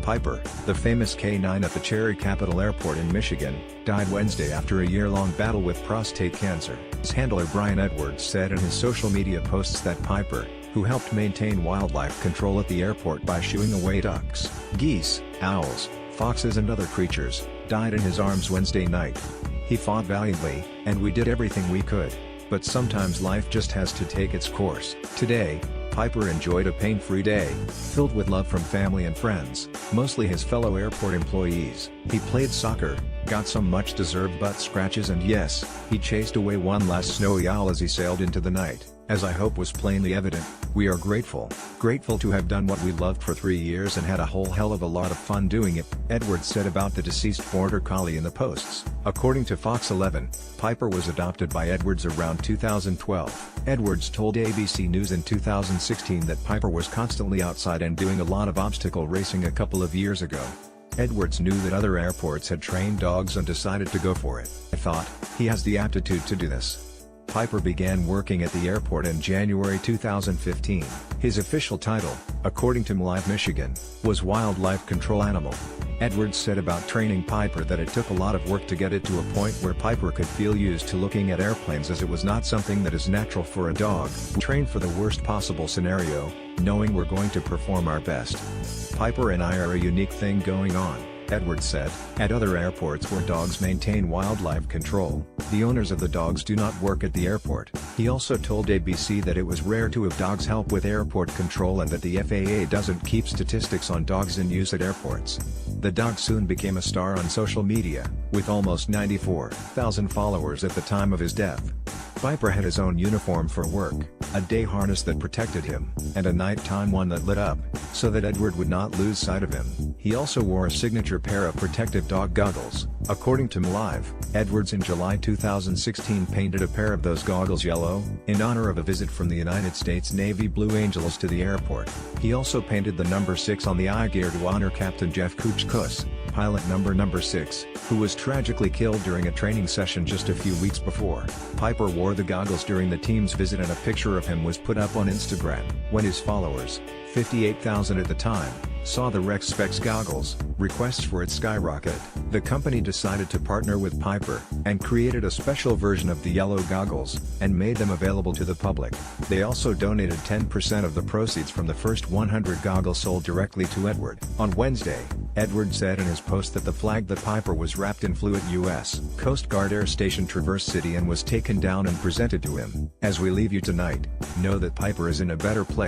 Piper, the famous K9 at the Cherry Capital Airport in Michigan, died Wednesday after a year-long battle with prostate cancer. His handler Brian Edwards said in his social media posts that Piper, who helped maintain wildlife control at the airport by shooing away ducks, geese, owls, foxes and other creatures, died in his arms Wednesday night. He fought valiantly, and we did everything we could, but sometimes life just has to take its course. Today, Piper enjoyed a pain-free day, filled with love from family and friends, mostly his fellow airport employees. He played soccer, got some much-deserved butt scratches and yes, he chased away one last snowy owl as he sailed into the night. As I hope was plainly evident, we are grateful to have done what we loved for 3 years and had a whole hell of a lot of fun doing it, Edwards said about the deceased border collie in the posts. According to Fox 11, Piper was adopted by Edwards around 2012. Edwards told ABC News in 2016 that Piper was constantly outside and doing a lot of obstacle racing a couple of years ago. Edwards knew that other airports had trained dogs and decided to go for it. I thought, he has the aptitude to do this. Piper began working at the airport in January 2015. His official title, according to MLive Michigan, was Wildlife Control Animal. Edwards said about training Piper that it took a lot of work to get it to a point where Piper could feel used to looking at airplanes, as it was not something that is natural for a dog. We train for the worst possible scenario, knowing we're going to perform our best. Piper and I are a unique thing going on, Edwards said. At other airports where dogs maintain wildlife control, the owners of the dogs do not work at the airport. He also told ABC that it was rare to have dogs help with airport control and that the FAA doesn't keep statistics on dogs in use at airports. The dog soon became a star on social media, with almost 94,000 followers at the time of his death. Piper had his own uniform for work, a day harness that protected him, and a nighttime one that lit up, so that Edward would not lose sight of him. He also wore a signature pair of protective dog goggles. According to MLive, Edwards in July 2016 painted a pair of those goggles yellow, in honor of a visit from the United States Navy Blue Angels to the airport. He also painted the number 6 on the eye gear to honor Captain Jeff Kuchkus, pilot number 6, who was tragically killed during a training session just a few weeks before. Piper wore the goggles during the team's visit and a picture of him was put up on Instagram. When his followers, 58,000 at the time, saw the Rex Specs goggles, requests for it skyrocketed. The company decided to partner with Piper, and created a special version of the yellow goggles, and made them available to the public. They also donated 10% of the proceeds from the first 100 goggles sold directly to Edward. On Wednesday, Edward said in his post that the flag that Piper was wrapped in flew at U.S. Coast Guard Air Station Traverse City and was taken down and presented to him. As we leave you tonight, know that Piper is in a better place.